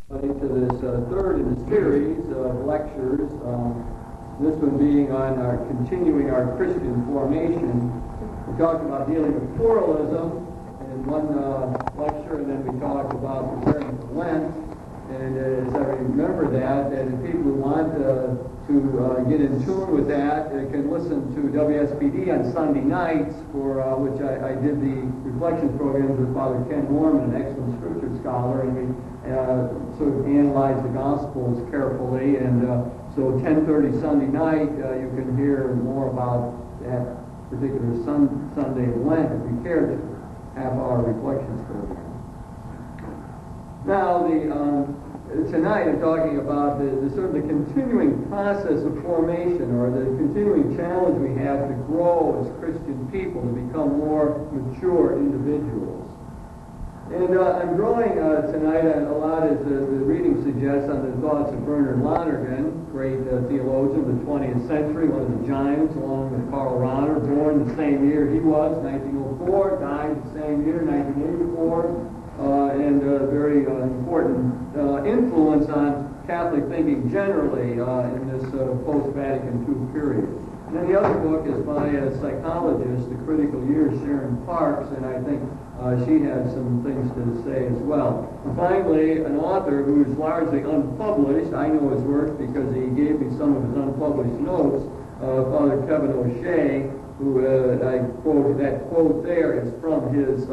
To this third in the series of lectures, this one being on our continuing our Christian formation. We talked about dealing with pluralism in one lecture, and then we talked about preparing for Lent. And as I remember that if people want to get in tune with that, can listen to WSPD on Sunday nights, for which I did the reflections programs with Father Ken Norman, an excellent scripture scholar, and we sort of analyze the Gospels carefully. And so 10:30 Sunday night, you can hear more about that particular Sunday of Lent if you care to have our reflections program. Now, tonight I'm talking about the sort of the continuing process of formation, or the continuing challenge we have to grow as Christian people, to become more mature individuals. And I'm drawing tonight a lot, as the reading suggests, on the thoughts of Bernard Lonergan, great theologian of the 20th century, one of the giants, along with Karl Rahner, born the same year he was, 1904, died the same year, 1984. And a very important influence on Catholic thinking generally in this post-Vatican II period. And then the other book is by a psychologist, The Critical Years, Sharon Parks, and I think she has some things to say as well. And finally, an author who is largely unpublished. I know his work because he gave me some of his unpublished notes, Father Kevin O'Shea, who I quote, that quote there is from his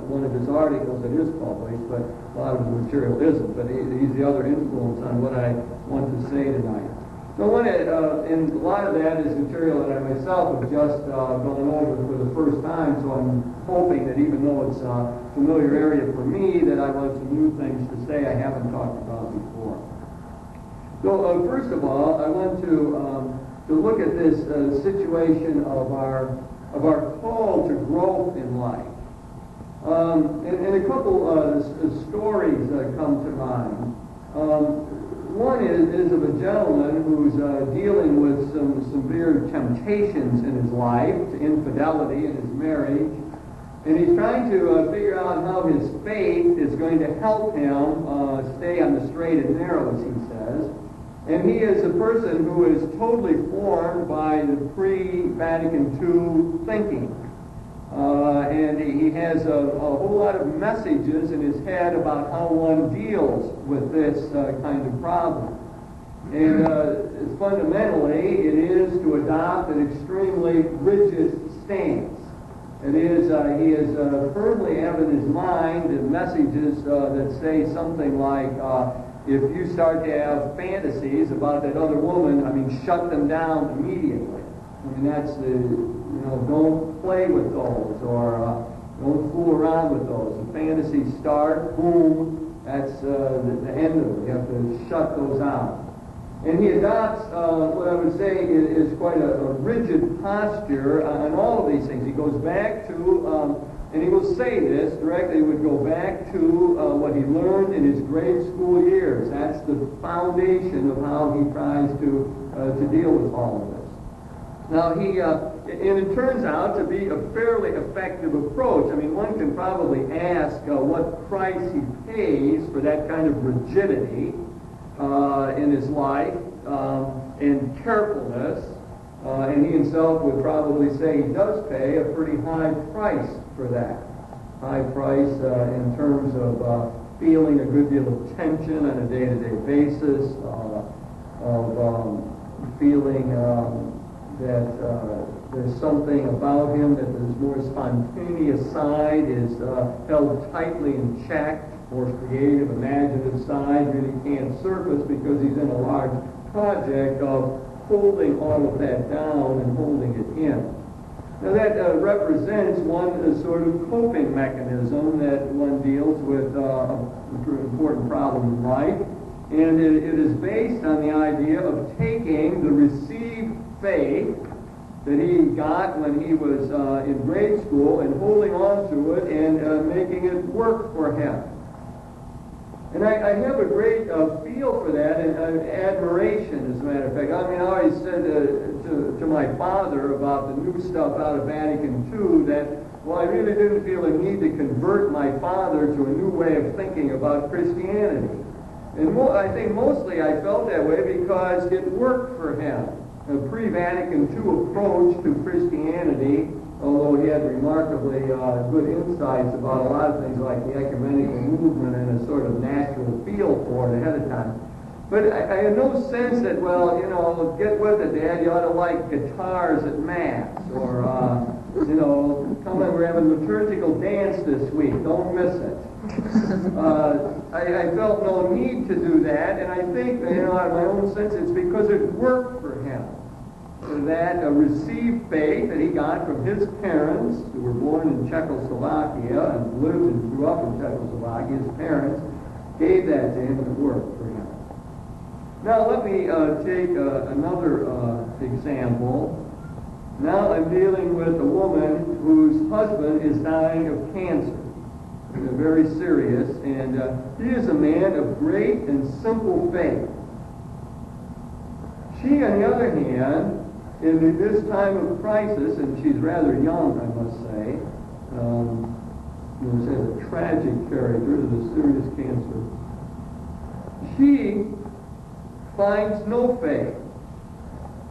one of his articles that is published, but a lot of the material isn't. But he's the other influence on what I want to say tonight. So and a lot of that is material that I myself have just gone over for the first time, so I'm hoping that even though it's a familiar area for me, that I want some new things to say I haven't talked about before. So first of all, I want to look at this situation of our call to growth in life. And a couple stories come to mind. One is of a gentleman who's dealing with some severe temptations in his life, infidelity in his marriage, and he's trying to figure out how his faith is going to help him stay on the straight and narrow, as he says. And he is a person who is totally formed by the pre-Vatican II thinking. And he has a whole lot of messages in his head about how one deals with this kind of problem. And fundamentally, it is to adopt an extremely rigid stance. It is, he is firmly have in his mind messages that say something like, if you start to have fantasies about that other woman, shut them down immediately. That's don't play with those, or don't fool around with those. The fantasies start, boom, that's the end of it. You have to shut those out. And he adopts what I would say is quite a rigid posture on all of these things. He goes back to, and he will say this directly, he would go back to what he learned in his grade school years. That's the foundation of how he tries to deal with all of this. Now, and it turns out to be a fairly effective approach. One can probably ask what price he pays for that kind of rigidity in his life and carefulness. And he himself would probably say he does pay a pretty high price for that. High price in terms of feeling a good deal of tension on a day-to-day basis, of feeling that there's something about him that his more spontaneous side is held tightly in check, more creative, imaginative side really can't surface because he's in a large project of holding all of that down and holding it in. Now that represents one sort of coping mechanism that one deals with an important problem in life, and it is based on the idea of taking the received faith that he got when he was in grade school and holding on to it and making it work for him. And I have a great feel for that and admiration, as a matter of fact. I always said to my father about the new stuff out of Vatican II that, well, I really didn't feel a need to convert my father to a new way of thinking about Christianity. And I think mostly I felt that way because it worked for him. A pre-Vatican II approach to Christianity, although he had remarkably good insights about a lot of things like the ecumenical movement and a sort of natural feel for it ahead of time. But I had no sense that, well, you know, get with it, Dad, you ought to like guitars at Mass, or, you know, come on, we're having liturgical dance this week, don't miss it. I felt no need to do that, and I think, you know, out of my own sense, it's because it worked for him. That received faith that he got from his parents, who were born in Czechoslovakia and lived and grew up in Czechoslovakia. His parents gave that to him, and it worked for him. Now let me take another example. Now I'm dealing with a woman whose husband is dying of cancer. Very serious, and he is a man of great and simple faith. She, on the other hand, in this time of crisis, and she's rather young, I must say, she has a tragic character, it is a serious cancer. She finds no faith.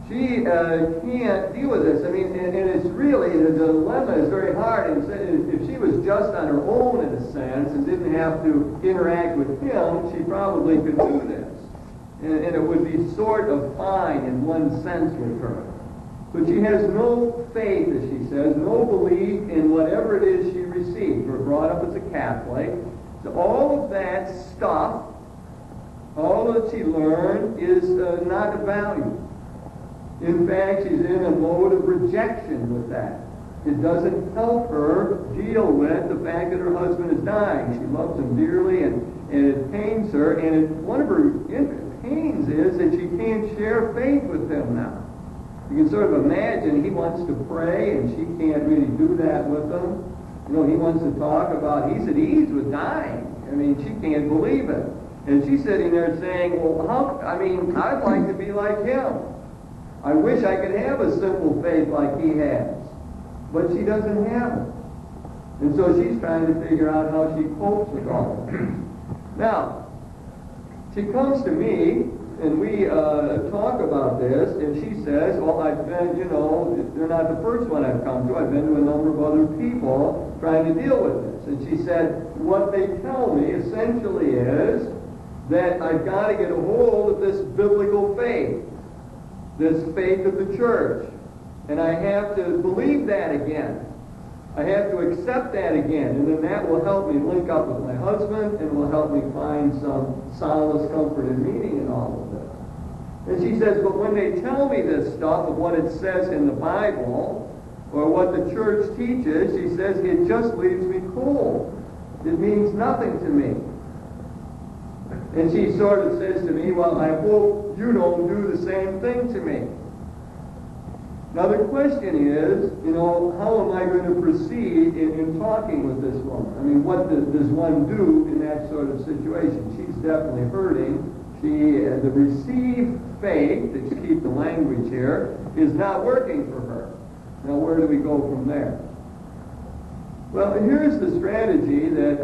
She can't deal with this. I mean, and it's really, the dilemma is very hard. And if she was just on her own, in a sense, and didn't have to interact with him, she probably could do this. And it would be sort of fine in one sense with her. But she has no faith, as she says, no belief in whatever it is she received. We're brought up as a Catholic. So all of that stuff, all that she learned is not of value. In fact, she's in a mode of rejection with that. It doesn't help her deal with the fact that her husband is dying. She loves him dearly, and it pains her. And one of her pains is that she can't share faith with him now. You can sort of imagine he wants to pray, and she can't really do that with him. You know, he wants to talk about, he's at ease with dying. I mean, she can't believe it. And she's sitting there saying, well, I'd like to be like him. I wish I could have a simple faith like he has. But she doesn't have it. And so she's trying to figure out how she copes with all of it. Now, she comes to me, and we talk about this, and she says, well, I've been, you know, they're not the first one I've come to. I've been to a number of other people trying to deal with this. And she said, what they tell me essentially is that I've got to get a hold of this biblical faith, this faith of the church. And I have to believe that again. I have to accept that again. And then that will help me link up with my husband and will help me find some solace, comfort, and meaning in all of this. And she says, but when they tell me this stuff of what it says in the Bible or what the church teaches, she says, it just leaves me cold. It means nothing to me. And she sort of says to me, well, I hope you don't do the same thing to me. Now the question is, you know, how am I going to proceed in talking with this woman? I mean, what does one do in that sort of situation? She's definitely hurting. The received faith, to keep the language here, is not working for her. Now where do we go from there? Well, here's the strategy that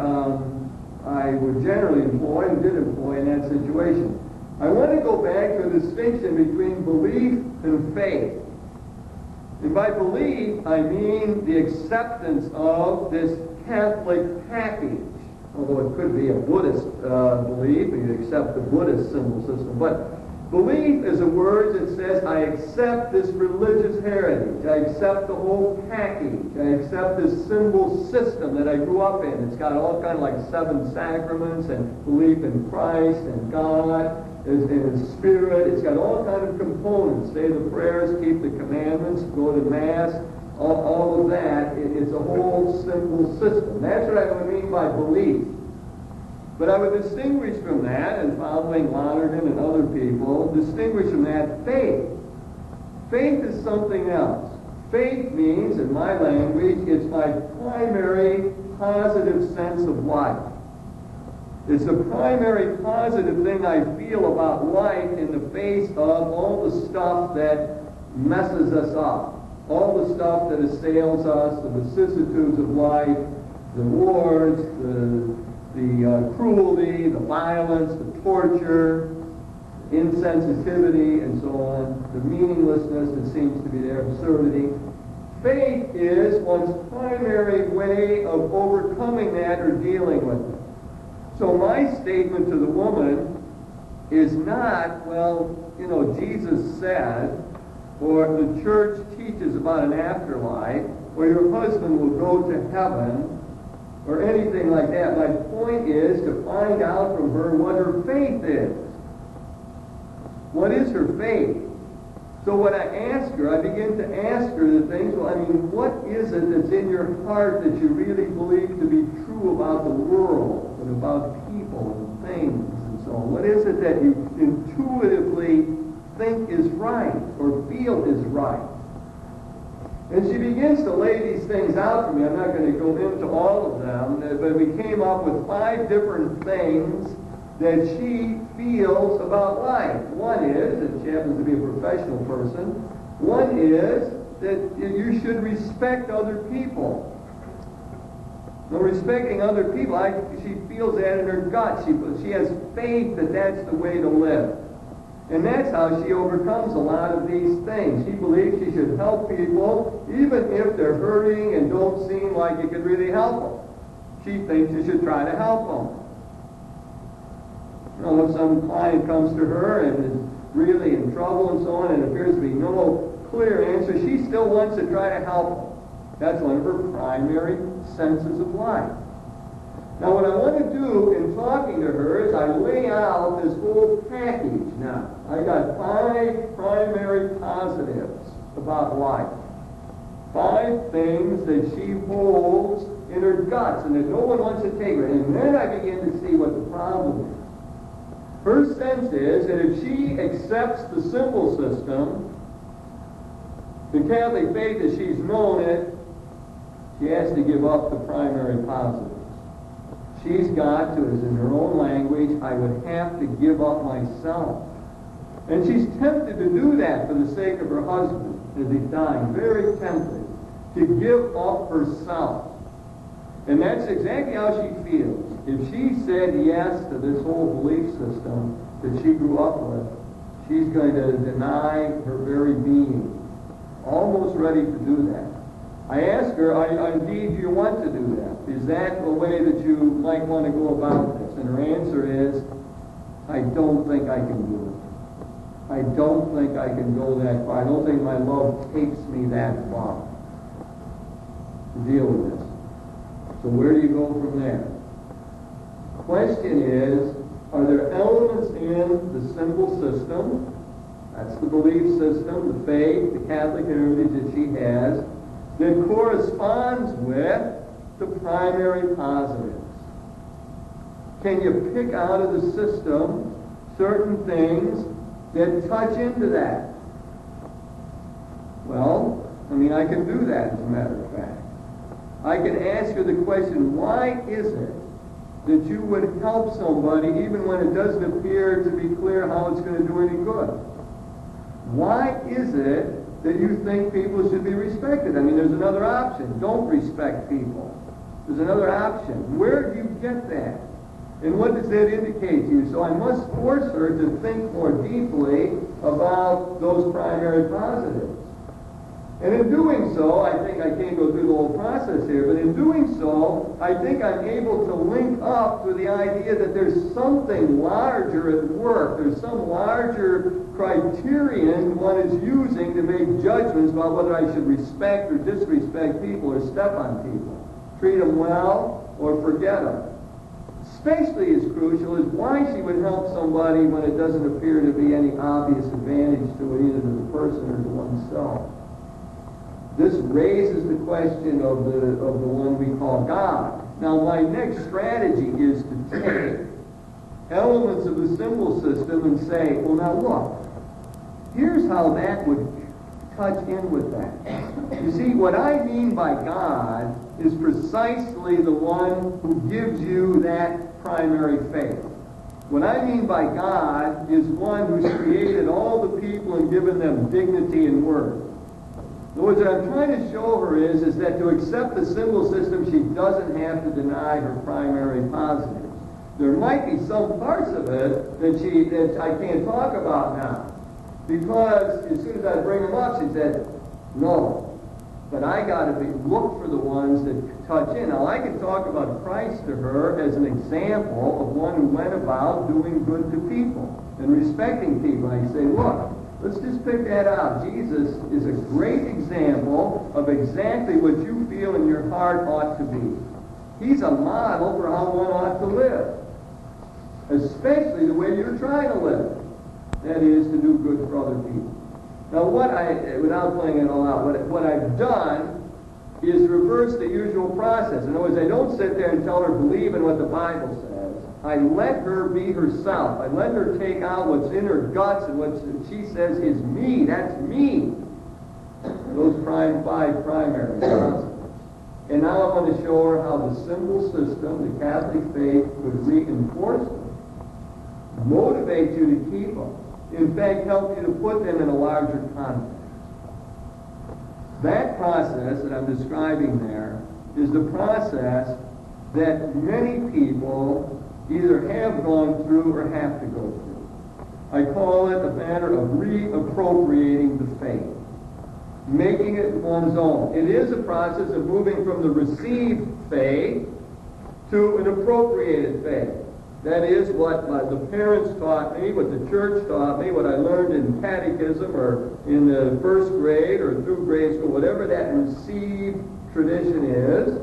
I would generally employ and did employ in that situation. I want to go back to a distinction between belief and faith. And by belief, I mean the acceptance of this Catholic package. Although it could be a Buddhist belief, you accept the Buddhist symbol system. But belief is a word that says, I accept this religious heritage. I accept the whole package. I accept this symbol system that I grew up in. It's got all kind of like 7 sacraments and belief in Christ and God and Spirit. It's got all kind of components. Say the prayers, keep the commandments, go to Mass, all of that. It's a whole simple system. That's what I would mean by belief. But I would distinguish from that, and following Lonergan and other people, distinguish from that faith. Faith is something else. Faith means, in my language, it's my primary positive sense of life. It's the primary positive thing I feel about life in the face of all the stuff that messes us up. All the stuff that assails us, the vicissitudes of life, the wars, the cruelty, the violence, the torture, insensitivity, and so on, the meaninglessness that seems to be there, absurdity. Faith is one's primary way of overcoming that or dealing with it. So my statement to the woman is not, well, you know, Jesus said, or the church teaches about an afterlife, or your husband will go to heaven, or anything like that. My point is to find out from her what her faith is. What is her faith? So when I ask her, I begin to ask her the things, well, I mean, what is it that's in your heart that you really believe to be true about the world and about people and things and so on? What is it that you intuitively think is right or feel is right? And she begins to lay these things out for me. I'm not going to go into all of them, but we came up with 5 different things that she feels about life. One is, and she happens to be a professional person, one is that you should respect other people. Now, respecting other people, she feels that in her gut. She has faith that that's the way to live. And that's how she overcomes a lot of these things. She believes she should help people, even if they're hurting and don't seem like you could really help them. She thinks you should try to help them. You know, if some client comes to her and is really in trouble and so on, and appears to be no clear answer, she still wants to try to help them. That's one of her primary senses of life. Now, what I want to do in talking to her is I lay out this whole package now. I got 5 primary positives about life. 5 things that she holds in her guts and that no one wants to take her. And then I begin to see what the problem is. Her sense is that if she accepts the symbol system, the Catholic faith as she's known it, she has to give up the primary positives. She's got to, as in her own language, I would have to give up myself. And she's tempted to do that for the sake of her husband as he's dying. Very tempted to give up herself. And that's exactly how she feels. If she said yes to this whole belief system that she grew up with, she's going to deny her very being. Almost ready to do that. I asked her, indeed, do you want to do that? Is that a way that you might want to go about this? And her answer is, I don't think I can do it. I don't think I can go that far. I don't think my love takes me that far to deal with this. So where do you go from there? The question is, are there elements in the symbol system, that's the belief system, the faith, the Catholic heritage that she has, that corresponds with the primary positives? Can you pick out of the system certain things that touch into that? Well, I mean, I can do that, as a matter of fact. I can ask her the question, why is it that you would help somebody even when it doesn't appear to be clear how it's going to do any good? Why is it that you think people should be respected? I mean, there's another option. Don't respect people. There's another option. Where do you get that? And what does that indicate to you? So I must force her to think more deeply about those primary positives. And in doing so, I think I can't go through the whole process here, but in doing so, I think I'm able to link up to the idea that there's something larger at work. There's some larger criterion one is using to make judgments about whether I should respect or disrespect people or step on people. Treat them well or forget them. Especially as crucial is why she would help somebody when it doesn't appear to be any obvious advantage to it, either to the person or to oneself. This raises the question of the one we call God. Now, my next strategy is to take elements of the symbol system and say, well, now look, here's how that would touch in with that. You see, what I mean by God is precisely the one who gives you that primary faith. What I mean by God is one who's created all the people and given them dignity and worth. In other words, what I'm trying to show her is that to accept the symbol system, she doesn't have to deny her primary positives. There might be some parts of it that I can't talk about now. Because as soon as I bring them up, she said, no. But I got to look for the ones that touch in. Now, I can talk about Christ to her as an example of one who went about doing good to people and respecting people. I say, look, let's just pick that out. Jesus is a great example of exactly what you feel in your heart ought to be. He's a model for how one ought to live, especially the way you're trying to live. That is, to do good for other people. Now, without playing it all out, what I've done is reverse the usual process. In other words, I don't sit there and tell her, believe in what the Bible says. I let her be herself. I let her take out what's in her guts and what she says is me. That's me. Those five primary concepts. And now I want to show her how the simple system, the Catholic faith, could reinforce them, motivate you to keep them. In fact, help you to put them in a larger context. That process that I'm describing there is the process that many people either have gone through or have to go through. I call it a matter of reappropriating the faith, making it one's own. It is a process of moving from the received faith to an appropriated faith. That is what the parents taught me, what the church taught me, what I learned in catechism or in the first grade or through grade school, whatever that received tradition is.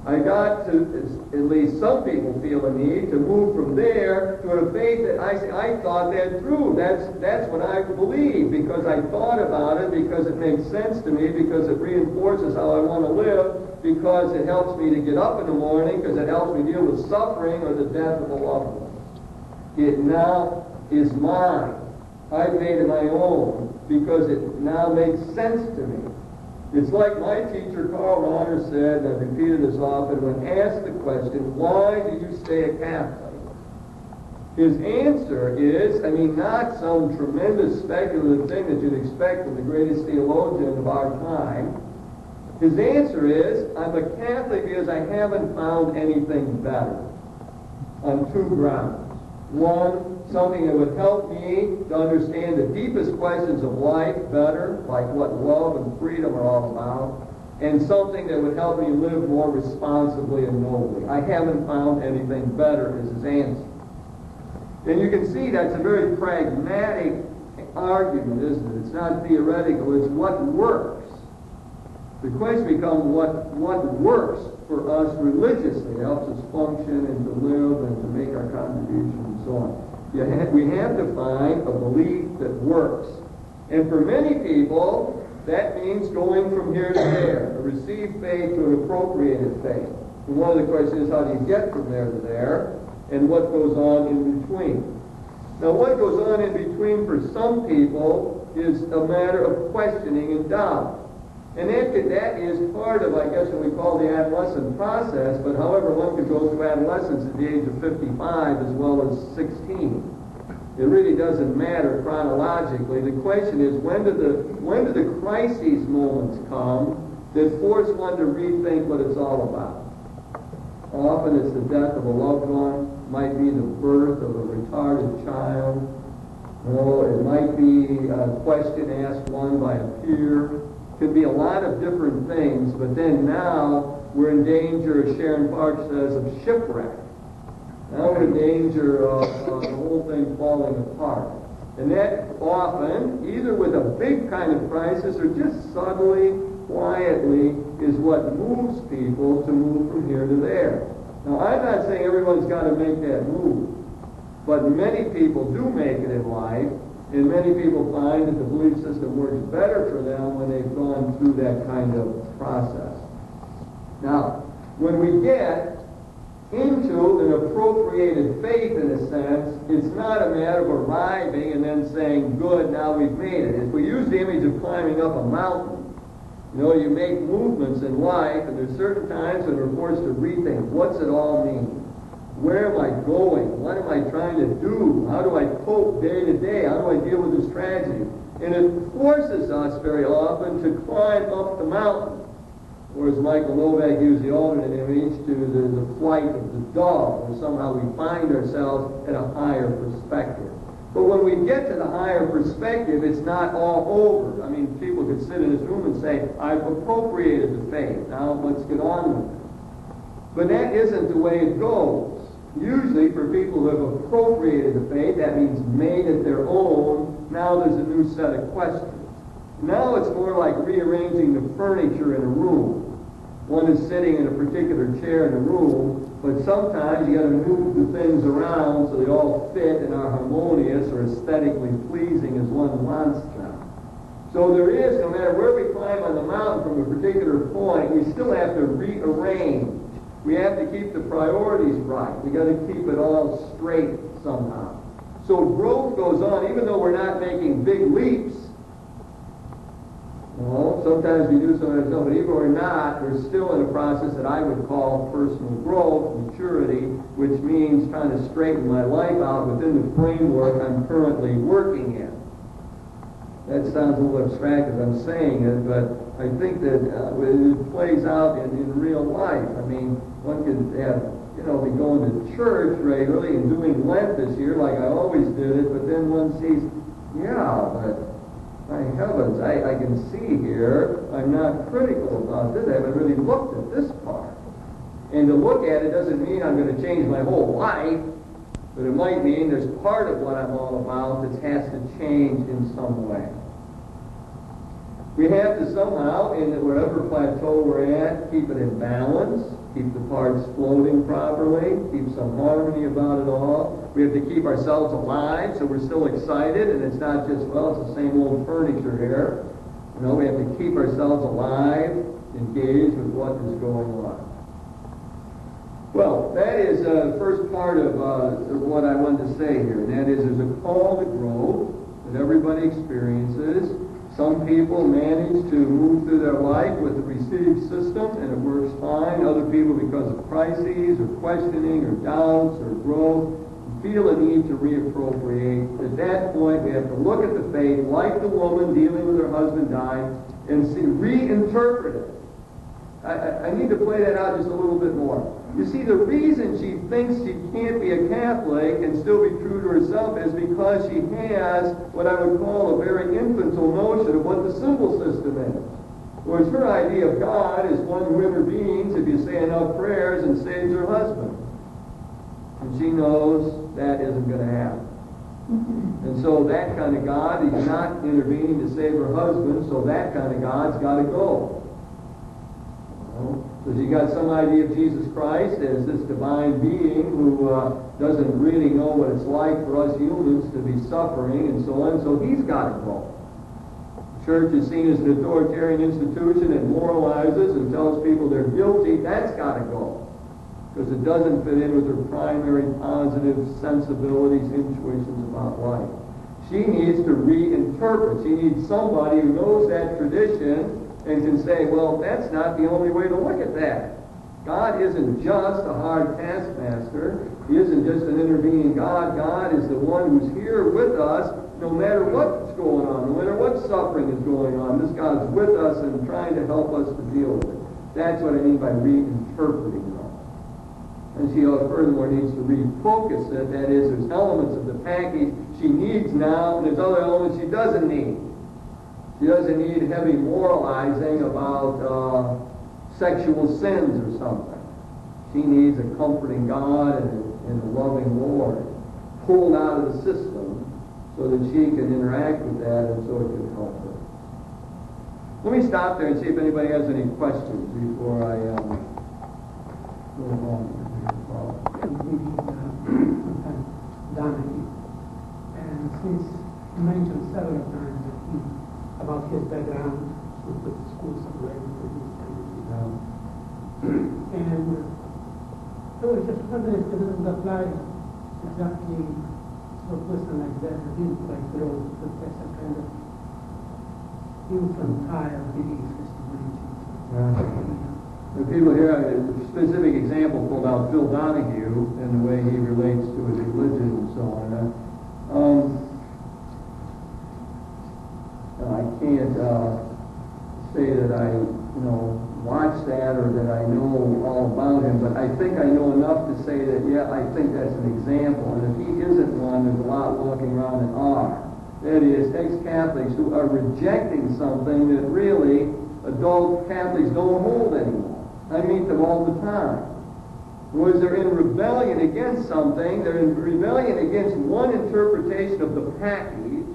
I got to, at least some people feel a need to move from there to a faith that I thought that through. That's what I believe because I thought about it, because it makes sense to me, because it reinforces how I want to live, because it helps me to get up in the morning, because it helps me deal with suffering or the death of a loved one. It now is mine. I've made it my own because it now makes sense to me. It's like my teacher, Carl Rahner, said, and I've repeated this often, when asked the question, why do you stay a Catholic? His answer is, not some tremendous speculative thing that you'd expect from the greatest theologian of our time. His answer is, I'm a Catholic because I haven't found anything better on two grounds. One, something that would help me to understand the deepest questions of life better, like what love and freedom are all about, and something that would help me live more responsibly and nobly. I haven't found anything better, is his answer. And you can see that's a very pragmatic argument, isn't it? It's not theoretical, it's what works. The question becomes what works for us religiously. It helps us function and to live and to make our contribution and so on. We have to find a belief that works. And for many people, that means going from here to there, a received faith to an appropriated faith. And one of the questions is, how do you get from there to there, and what goes on in between? Now, what goes on in between for some people is a matter of questioning and doubt. And that is part of, I guess, what we call the adolescent process, but however, one can go through adolescence at the age of 55 as well as 16. It really doesn't matter chronologically. The question is, when do the crises moments come that force one to rethink what it's all about? Often it's the death of a loved one, might be the birth of a retarded child, it might be a question asked one by a peer. Could be a lot of different things, but then now we're in danger, as Sharon Park says, of shipwreck. Now we're in danger of the whole thing falling apart. And that often, either with a big kind of crisis or just subtly, quietly, is what moves people to move from here to there. Now, I'm not saying everyone's got to make that move, but many people do make it in life. And many people find that the belief system works better for them when they've gone through that kind of process. Now, when we get into an appropriated faith, in a sense, it's not a matter of arriving and then saying, good, now we've made it. If we use the image of climbing up a mountain, you make movements in life, and there's certain times when we're forced to rethink, what's it all mean? Where am I going? What am I trying to do? How do I cope day to day? How do I deal with this tragedy? And it forces us very often to climb up the mountain. or as Michael Novak used the alternate image, to the flight of the dove, or somehow we find ourselves at a higher perspective. But when we get to the higher perspective, it's not all over. I mean, people could sit in this room and say, I've appropriated the faith. Now let's get on with it. But that isn't the way it goes. Usually for people who have appropriated the faith, that means made it their own, now there's a new set of questions. Now it's more like rearranging the furniture in a room. One is sitting in a particular chair in a room, but sometimes you got to move the things around so they all fit and are harmonious or aesthetically pleasing as one wants them. So there is, no matter where we climb on the mountain from a particular point, we still have to rearrange. We have to keep the priorities right. We got to keep it all straight somehow. So growth goes on, even though we're not making big leaps. Well, sometimes we do some of that stuff, but even we're not, we're still in a process that I would call personal growth, maturity, which means trying to straighten my life out within the framework I'm currently working in. That sounds a little abstract as I'm saying it, but I think that it plays out in real life. I mean, one could have, be going to church regularly and doing Lent this year like I always did it, but then one sees, but my heavens, I can see here, I'm not critical about this. I haven't really looked at this part. And to look at it doesn't mean I'm going to change my whole life, but it might mean there's part of what I'm all about that has to change in some way. We have to somehow, in whatever plateau we're at, keep it in balance, keep the parts floating properly, keep some harmony about it all. We have to keep ourselves alive so we're still excited and it's not just, it's the same old furniture here. We have to keep ourselves alive, engaged with what is going on. Well, that is the first part of what I wanted to say here, and that is there's a call to growth that everybody experiences. Some people manage to move through their life with the received system and it works fine. Other people, because of crises or questioning or doubts or growth, feel a need to reappropriate. At that point, we have to look at the faith, like the woman dealing with her husband dying, and reinterpret it. I need to play that out just a little bit more. You see, the reason she thinks she can't be a Catholic and still be true to herself is because she has what I would call a very infantile notion of what the symbol system is. Whereas her idea of God is one who intervenes if you say enough prayers and saves her husband. And she knows that isn't going to happen. And so that kind of God, he's not intervening to save her husband, so that kind of God's got to go. So you got some idea of Jesus Christ as this divine being who doesn't really know what it's like for us humans to be suffering and so on, so he's got to go. The church is seen as an authoritarian institution that moralizes and tells people they're guilty. That's got to go. Because it doesn't fit in with her primary positive sensibilities, intuitions about life. She needs to reinterpret. She needs somebody who knows that tradition and can say, well, that's not the only way to look at that. God isn't just a hard taskmaster. He isn't just an intervening God. God is the one who's here with us no matter what's going on, no matter what suffering is going on. This God is with us and trying to help us to deal with it. That's what I mean by reinterpreting it. And she furthermore needs to refocus it. That is, there's elements of the package she needs now, and there's other elements she doesn't need. She doesn't need heavy moralizing about sexual sins or something. She needs a comforting God and a loving Lord pulled out of the system so that she can interact with that and so it can help her. Let me stop there and see if anybody has any questions before I move on. Donahue. And since you mentioned several times about his background with the schools of language and I was just wondering if it doesn't apply exactly to a person like that who didn't quite grow with a kind of infantile belief system. The people here, a specific example pulled out Phil Donahue and the way he relates to his religion and so on. I can't say that I, watch watched that or that I know all about him, but I think I know enough to say that, yeah, I think that's an example. And if he isn't one, there's a lot walking around that are. That is, ex-Catholics who are rejecting something that really adult Catholics don't hold anymore. I meet them all the time. Whereas they're in rebellion against something, they're in rebellion against one interpretation of the package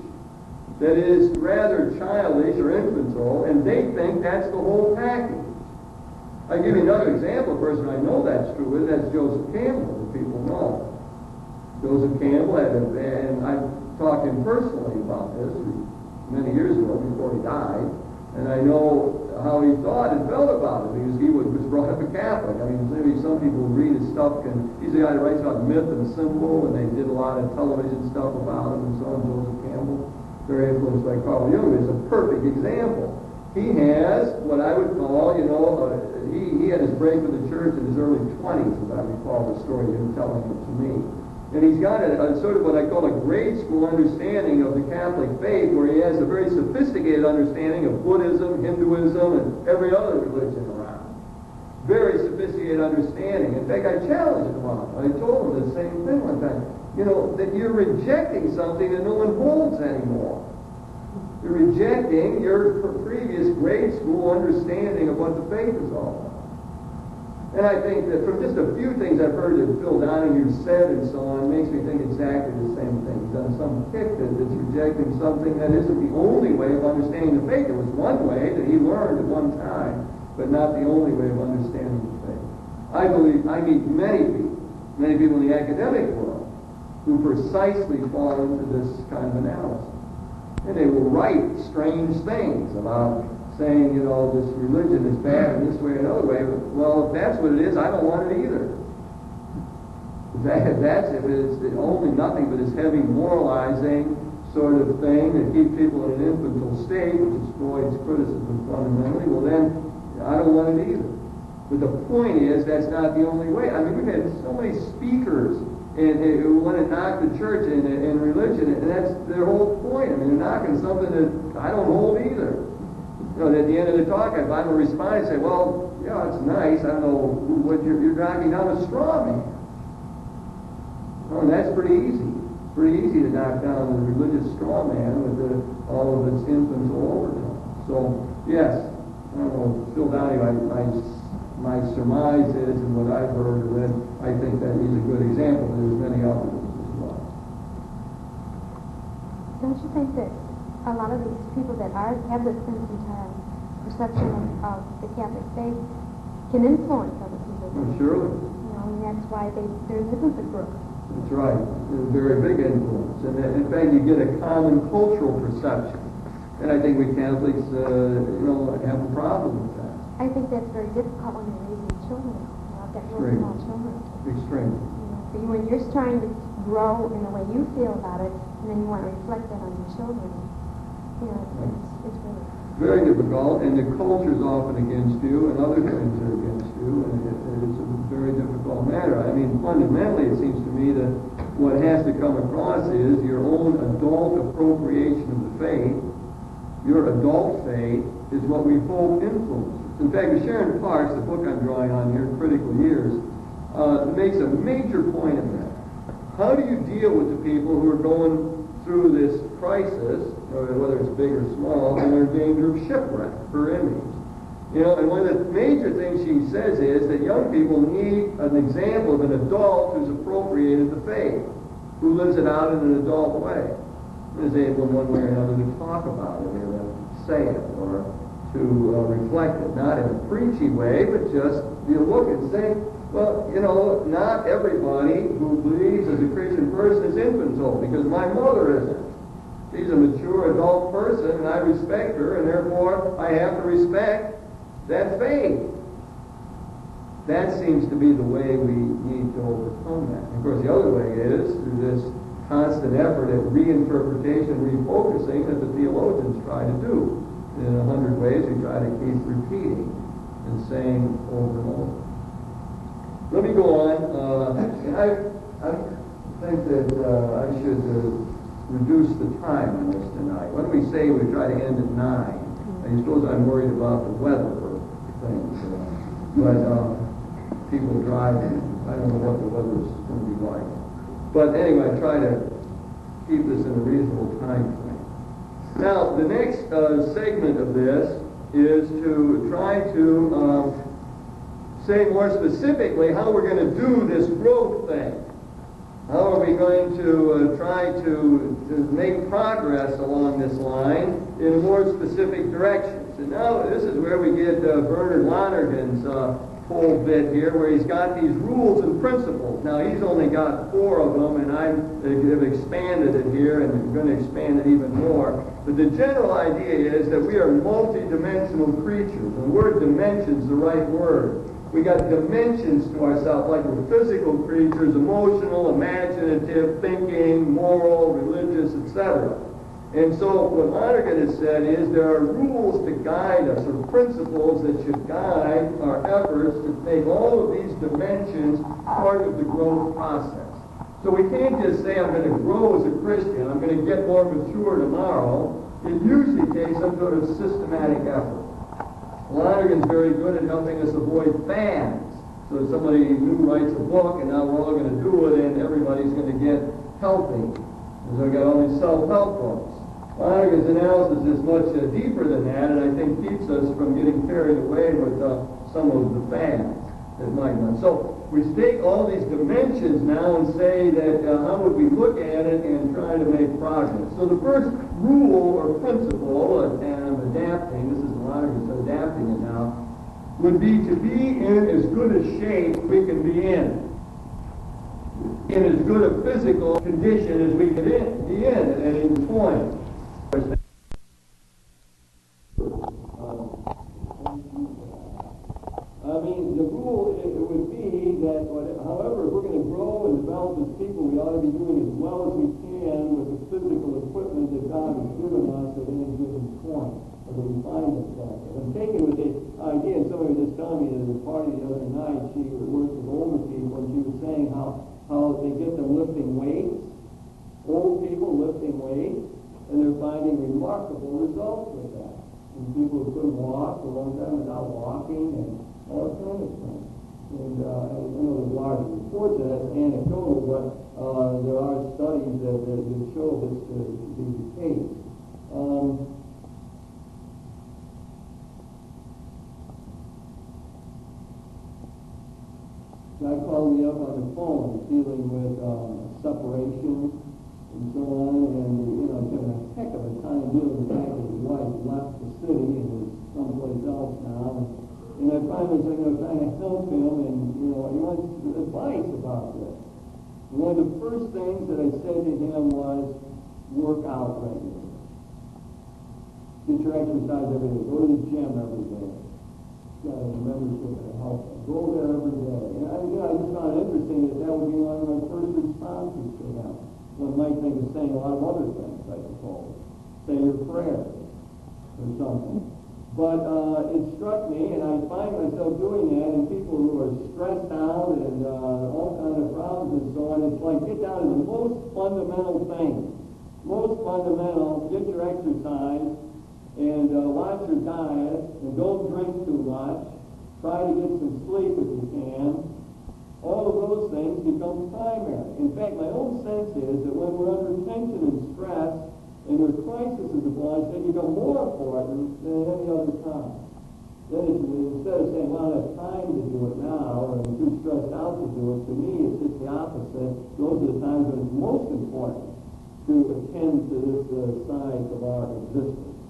that is rather childish or infantile, and they think that's the whole package. I give you another example, a person I know that's true with, that's Joseph Campbell, that people know. Joseph Campbell, and I've talked to him personally about this many years ago before he died, and I know how he thought and felt about it because he was brought up a Catholic. I mean, maybe some people who read his stuff he's the guy that writes about myth and symbol, and they did a lot of television stuff about him and so on, Joseph Campbell, very influenced by Carl Jung, is a perfect example. He has what I would call, he had his break with the church in his early 20s, as I recall the story, him telling it to me. And he's got a sort of what I call a grade school understanding of the Catholic faith, where he has a very sophisticated understanding of Buddhism, Hinduism, and every other religion around. Very sophisticated understanding. In fact, I challenged him on it. I told him the same thing one time. That you're rejecting something that no one holds anymore. You're rejecting your previous grade school understanding of what the faith is all about. And I think that from just a few things I've heard that Phil Donahue said and so on, makes me think exactly the same thing. He's on some kick that's rejecting something that isn't the only way of understanding the faith. It was one way that he learned at one time, but not the only way of understanding the faith. I believe I meet many people in the academic world, who precisely fall into this kind of analysis. And they will write strange things about saying, this religion is bad in this way or another way. But, well, if that's what it is, I don't want it either. If it's only nothing but this heavy moralizing sort of thing that keeps people in an infantile state, which is Freud's criticism fundamentally, well then, I don't want it either. But the point is, that's not the only way. I mean, we've had so many speakers who want to knock the church and religion, and that's their whole point. I mean, they're knocking something that I don't hold either. At the end of the talk, if I'm a respondent, say, well, yeah, it's nice. I don't know what you're knocking down a straw man. And that's pretty easy. Pretty easy to knock down the religious straw man with all of its infantile overtones. So, yes, I don't know, Phil Donahue, my surmise is, and what I've heard or read, I think that he's a good example. There's many others as well. Don't you think that a lot of these people that have this infantile perception of the Catholic faith can influence other people? Well, surely. And that's why there isn't the group. That's right. There's a very big influence. And in fact, you get a common cultural perception. And I think we Catholics, have a problem with that. I think that's very difficult when you're raising children. I've got really small children. Extremely. When you're trying to grow in the way you feel about it, and then you want to reflect that on your children, it's really very difficult, and the culture's often against you, and other things are against you, and it's a very difficult matter. I mean, fundamentally, it seems to me that what has to come across is your own adult appropriation of the faith. Your adult faith is what we hope influences. In fact, Sharon Parks, the book I'm drawing on here, Critical Years, makes a major point of that. How do you deal with the people who are going through this crisis, whether it's big or small, and they're in danger of shipwreck, her image? And one of the major things she says is that young people need an example of an adult who's appropriated the faith, who lives it out in an adult way, and is able in one way or another to talk about it, or to say it, or to reflect it, not in a preachy way, but just look and say, well, not everybody who believes as a Christian person is infantile, because my mother isn't. She's a mature adult person, and I respect her, and therefore I have to respect that faith. That seems to be the way we need to overcome that. Of course, the other way is through this constant effort at reinterpretation, refocusing that the theologians try to do. In 100 ways, we try to keep repeating and saying over and over. Let me go on. I think that I should reduce the time on this tonight. Why don't we say we try to end at 9? I suppose I'm worried about the weather. things. But people driving, I don't know what the weather is going to be like. But anyway, I try to keep this in a reasonable time frame. Now, the next segment of this is to try to say more specifically how we're going to do this growth thing. How are we going to try to make progress along this line in more specific directions? And now this is where we get Bernard Lonergan's whole bit here, where he's got these rules and principles. Now he's only got 4 of them, and I have expanded it here, and I'm going to expand it even more. But the general idea is that we are multi-dimensional creatures. And the word dimension is the right word. We got dimensions to ourselves, like we're physical creatures, emotional, imaginative, thinking, moral, religious, etc. And so what Lonergan has said is there are rules to guide us, or principles that should guide our efforts to make all of these dimensions part of the growth process. So we can't just say I'm going to grow as a Christian, I'm going to get more mature tomorrow. It usually takes some sort of systematic effort. Lonergan's very good at helping us avoid fads. So somebody new writes a book, and now we're all going to do it, and everybody's going to get healthy. And so we got all these self-help books. Lonergan's analysis is much deeper than that, and I think keeps us from getting carried away with some of the fads that might not. So we take all these dimensions now and say that how would we look at it and try to make progress. So the first rule or principle, and I'm adapting, this is Lonergan's adapting it now, would be to be in as good a shape we can be in as good a physical condition as we can be in at any point. I mean, the rule it would be that, however, if we're going to grow and develop as people, we ought to be doing as well as we can with the physical equipment that God has given us at any given point, or that we find ourselves. I'm taking with the idea, and somebody was just telling me at a party the other night, she works with older people, and she was saying how they get them lifting weights, old people lifting weights, and they're finding remarkable results with that. And people who couldn't walk for a long time are now walking, and all kinds of things. And I know there's large reports of that's anecdotal, but there are studies that show this to be the case. Guy called me up on the phone dealing with separation and so on, and he's having a heck of a time dealing with the fact that his wife left the city and is someplace else now. And I finally was trying to help him, and he wants advice about this. And one of the first things that I said to him was, work out regularly. Get your exercise every day. Go to the gym every day. Got a membership that helps him. Go there every day. And I just found it interesting that would be one of my first responses to him. One might think of saying a lot of other things, I suppose. Say your prayers or something. But it struck me, and I find myself doing that in people who are stressed out and all kinds of problems and so on. It's like get down to the most fundamental thing. Most fundamental, get your exercise and watch your diet and don't drink too much. Try to get some sleep if you can. All of those things become primary. In fact, my own sense is that when we're under tension and stress, and their crisis is upon us, they become more important than at any other time. Then instead of saying, well, I don't have time to do it now, or I'm too stressed out to do it, to me it's just the opposite. Those are the times when it's most important to attend to this side of our existence.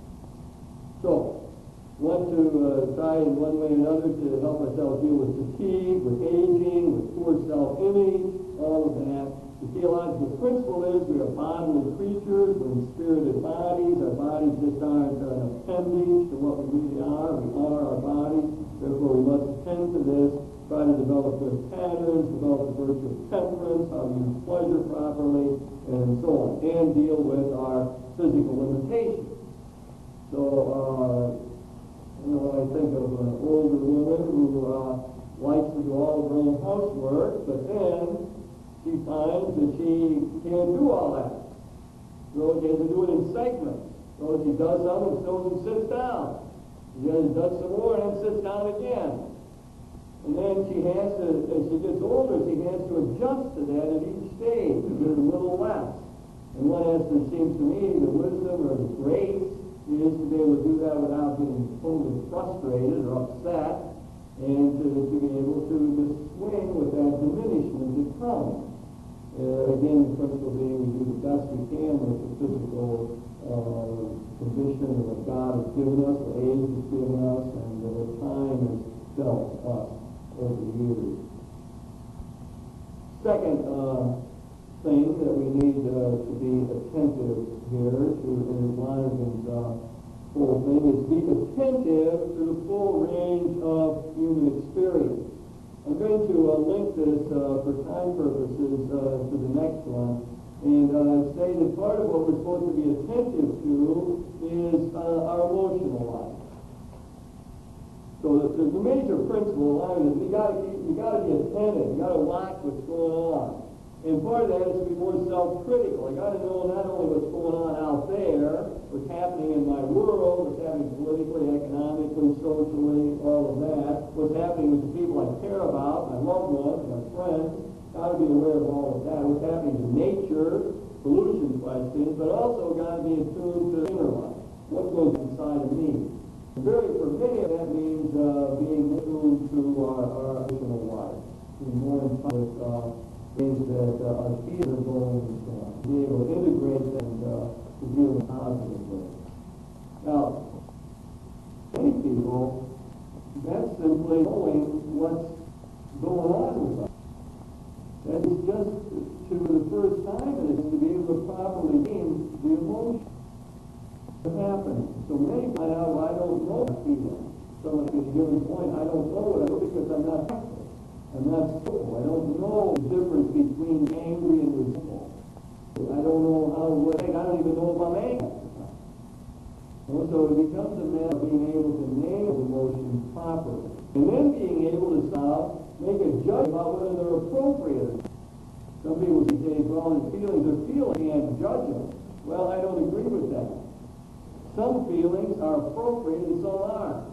So, want to try in one way or another to help ourselves deal with fatigue, with aging, with poor self-image, all of that. The theological principle is we are bodily creatures, we're spirited bodies. Our bodies just aren't an appendage to what we really are. We are our bodies. Therefore, we must attend to this, try to develop good patterns, develop the virtue of temperance, how to use pleasure properly, and so on, and deal with our physical limitations. So, when I think of an older woman who likes to do all of her own housework, but then she finds that she can't do all that. So she has to do it in segments. So she does some and sits down. She does some more and then sits down again. And then she has to, as she gets older, she has to adjust to that at each stage, to get a little less. And one has to, seems to me, the wisdom or the grace is to be able to do that without getting totally frustrated or upset, and to be able to just swing with that diminishment that comes. Again, the principle being we do the best we can with the physical condition of what God has given us, the age has given us, and the time has dealt us over the years. Second thing that we need to be attentive here to in Flanagan's whole thing is be attentive to the full range of human experience. I'm going to link this for time purposes to the next one, and say that part of what we're supposed to be attentive to is our emotional life. So the major principle is you got to be attentive. You got to watch what's going on. And part of that is to be more self-critical. I got to know not only what's going on out there, what's happening in my world, what's happening politically, economically, socially, all of that, what's happening with the people I care about, my loved ones, my friends. Got to be aware of all of that. What's happening to nature, pollution questions, but also got to be attuned to the inner life. What goes inside of me? For many of that means being attuned to our emotional life, being more in touch with things that our fears are going and so on. Be able to integrate them to deal with positively. Now, many people, that's simply knowing what's going on with us. That is just to the first time it is to be able to properly name the emotion that happens. So many find out, well, I don't know what I'm feeling. So at a given point, I don't know what I feel because I'm not active. I'm not soulful. I don't know the difference between angry and resentful. I don't know how to think. I don't even know if I'm angry. So it becomes a matter of being able to name emotions properly. And then being able to make a judgment about whether they're appropriate. Some people say, well, the feelings are feelings, you can't judge them. Well, I don't agree with that. Some feelings are appropriate and some aren't.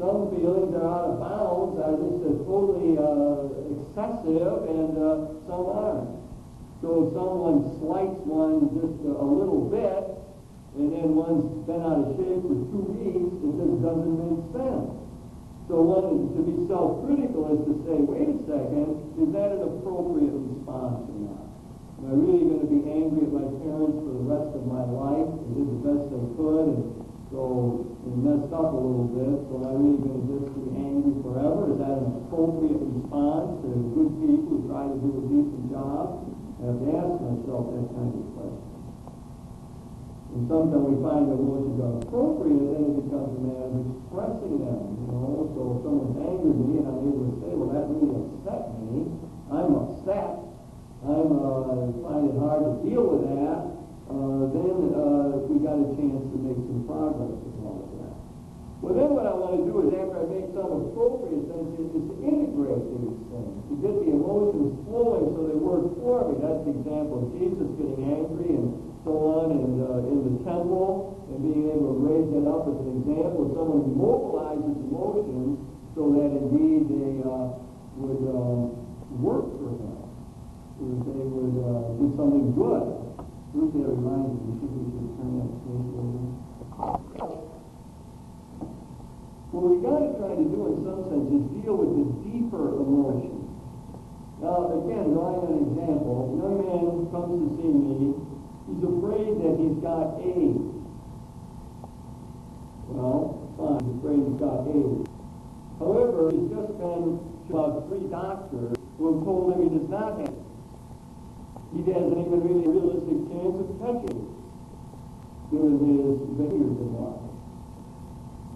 Some feelings are out of bounds, are just totally excessive, and some aren't. So if someone slights one just a little bit, and then one's been out of shape for 2 weeks, it just doesn't make sense. So one to be self-critical is to say, wait a second, is that an appropriate response or not? Am I really going to be angry at my parents for the rest of my life? They did the best they could, and so they messed up a little bit, so am I really going to just be angry forever? Is that an appropriate response to good people who try to do a decent job? I have to ask myself that kind of question. And sometimes we find that emotions are appropriate, then it becomes a matter of expressing them, So if someone's angry at me and I'm able to say, well, that really upset me, I'm upset, I find it hard to deal with that, then we got a chance to make some progress with all of that. Well, then what I want to do is, after I make some appropriate things, is to integrate these things, to get the emotions flowing so they work for me. That's the example of Jesus getting angry and so on, and in the temple, and being able to raise that up as an example of someone who mobilizes emotions so that indeed they would work for him, they would do something good. First, that reminds me, we should turn that page over. What we got to try to do in some sense is deal with the deeper emotions. Now, again, drawing an example, a young man comes to see me. He's afraid that he's got AIDS. Well, fine, he's afraid he's got AIDS. However, he's just been to about 3 doctors who have told him he does not have it. He hasn't even really a realistic chance of catching it, given his behaviors in life.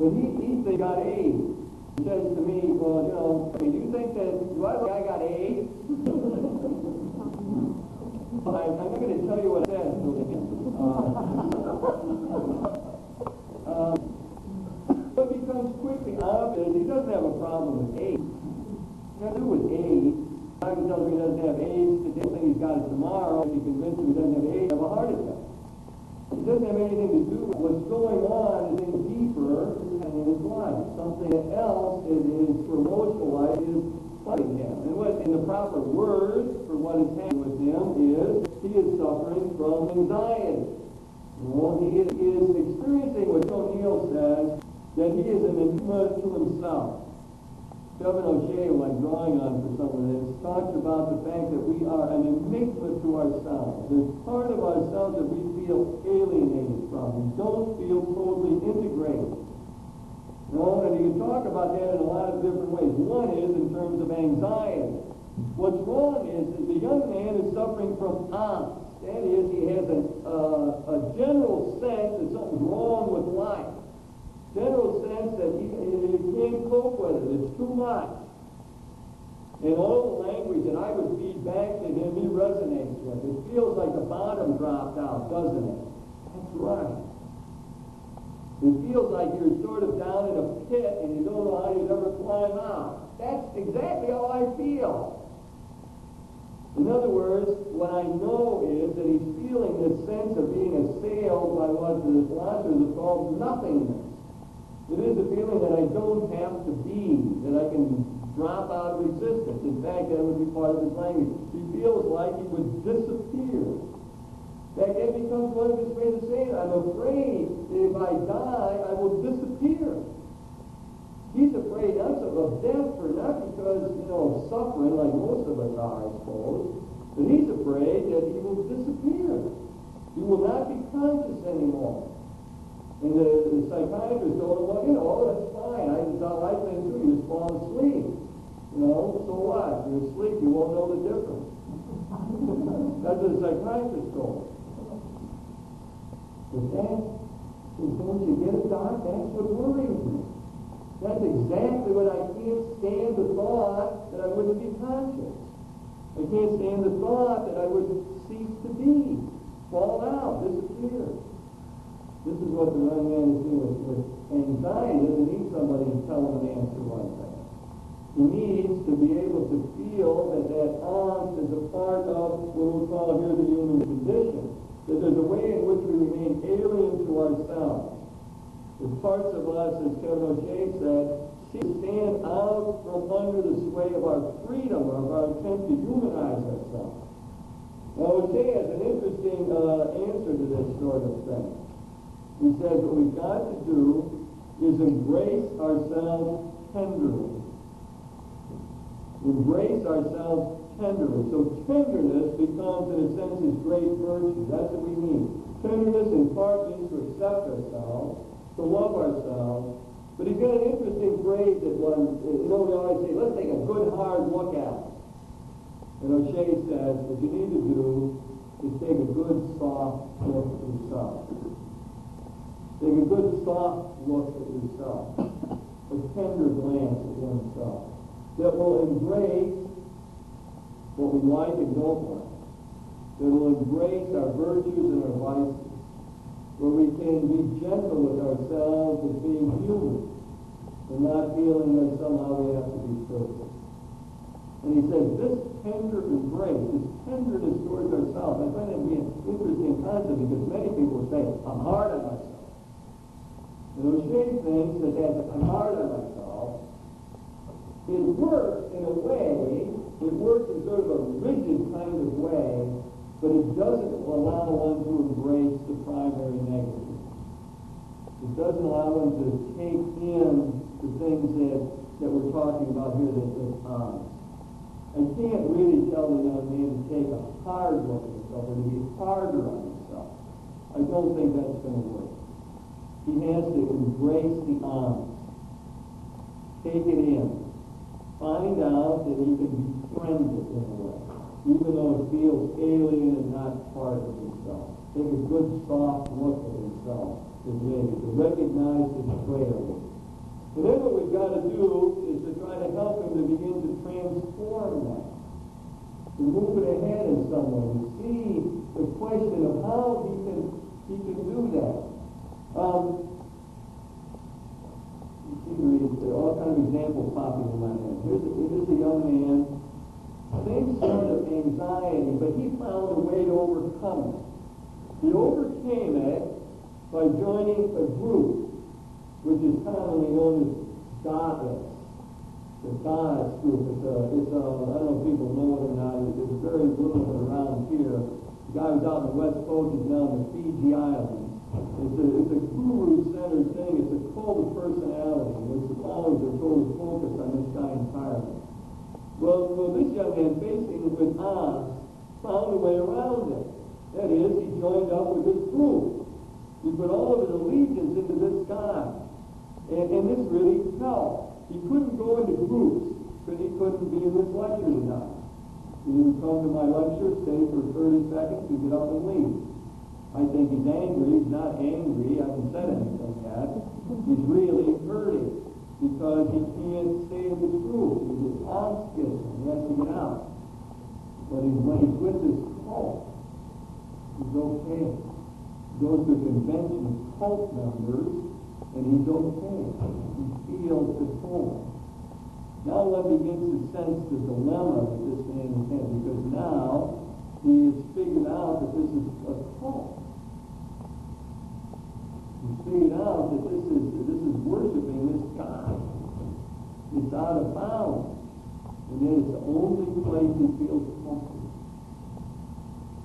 But he thinks he got AIDS. He says to me, well, do you think that, do I think I got AIDS? I'm not going to tell you what it says. But it becomes quickly obvious he doesn't have a problem with AIDS. It's nothing to do with AIDS. The doctor tells me he doesn't have AIDS today, think he's got it tomorrow. If he convinces me he doesn't have AIDS, he'll have a heart attack. It doesn't have anything to do with what's going on. Anything deeper in his life. Something else in his emotional life is fighting him. And what, in the proper words for what is happening with him is he is suffering from anxiety. He is experiencing what O'Neill says, that he is an enigma to himself. Kevin O'Shea, when drawing on for some of this, talks about the fact that we are an enigma to ourselves. There's part of ourselves that we feel alienated from. We don't feel totally integrated. And you can talk about that in a lot of different ways. One is in terms of anxiety. What's wrong is that the young man is suffering from angst. That is, he has a general sense that something's wrong with life. General sense that he can't cope with it. It's too much. And all the language that I would feed back to him, he resonates with. It feels like the bottom dropped out, doesn't it? That's right. It feels like you're sort of down in a pit and you don't know how you'd ever climb out. That's exactly how I feel. In other words, what I know is that he's feeling this sense of being assailed by what the philosophers have called nothingness. It is a feeling that I don't have to be, that I can drop out of existence. In fact, that would be part of his language. He feels like he would disappear. In fact, that becomes one of his ways of saying it. I'm afraid that if I die, I will disappear. He's afraid not of death, not because, of suffering like most of us are, I suppose, but he's afraid that he will disappear. He will not be conscious anymore. And the psychiatrist told him, well, that's fine. That's how I think too. You just fall asleep. So what? You're asleep, you won't know the difference. That's what the psychiatrist told him. But don't you get it, Doc? That's what worries me. That's exactly what I can't stand the thought that I wouldn't be conscious. I can't stand the thought that I would cease to be, fall out, disappear. This is what the young man is doing with anxiety. He doesn't need somebody to tell him an answer like that. He needs to be able to feel that angst is a part of what we'll call here the human condition. That there's a way in which we remain alien to ourselves. There's parts of us, as Kevin O'Shea said, stand out from under the sway of our freedom, of our attempt to humanize ourselves. Now, O'Shea has an interesting answer to this sort of thing. He says what we've got to do is embrace ourselves tenderly. Embrace ourselves tenderly. So tenderness becomes, in a sense, his great virtue. That's what we need. Tenderness in part means to accept ourselves, to love ourselves. But he's got an interesting phrase that we always say, let's take a good hard look at it. And O'Shea says, what you need to do is take a good soft look at yourself. Take a good soft look at yourself. A tender glance at oneself. That will embrace what we like and don't like. That will embrace our virtues and our vices. Where we can be gentle with ourselves as being human and not feeling that somehow we have to be perfect. And he says this tender embrace, this tenderness towards ourselves, I find that to be an interesting concept because many people say, I'm hard on myself. And O'Shea thinks that I'm hard on myself, it works in a way, it works in sort of a rigid kind of way, but it doesn't allow one to embrace the primary negative. It doesn't allow one to take in the things that we're talking about here that I can't really tell the young man to take a hard look at himself or to be harder on himself. I don't think that's going to work. He has to embrace the angst. Take it in. Find out that he can befriend it in a way, even though it feels alien and not part of himself. Take a good soft look at himself, to recognize his frailty. And then what we've got to do is to try to help him to begin to transform that, to move it ahead in some way, to see the question of how he can do that. All kinds of examples popping in my head. Here's a young man, same sort of anxiety, but he found a way to overcome it. He overcame it by joining a group, which is commonly known as godless. The God's group. I don't know if people know it or not. There's very little of it around here. The guy was out on the West Coast. He's now in the Fiji Islands. It's a guru-centered thing. It's a cult of personality, in which the followers are totally focused on this guy entirely. Well, this young man, facing with odds, found a way around it. That is, he joined up with this group. He put all of his allegiance into this guy. And this really helped. He couldn't go into groups, because he couldn't be in this lecture tonight. He would come to my lecture, stay for 30 seconds, and get up and leave. I think he's angry. He's not angry. I haven't said anything yet. He's really hurting because he can't stay in this group. He's obstinate. He has to get out. But when he's with this cult, he's okay. He goes to a convention of cult members, and he's okay. He feels at home. Now one begins to sense the dilemma that this man is in, because now he has figured out that this is a cult. He's figured out that this is worshiping this God. It's out of bounds. And yet it's the only place he feels comfortable.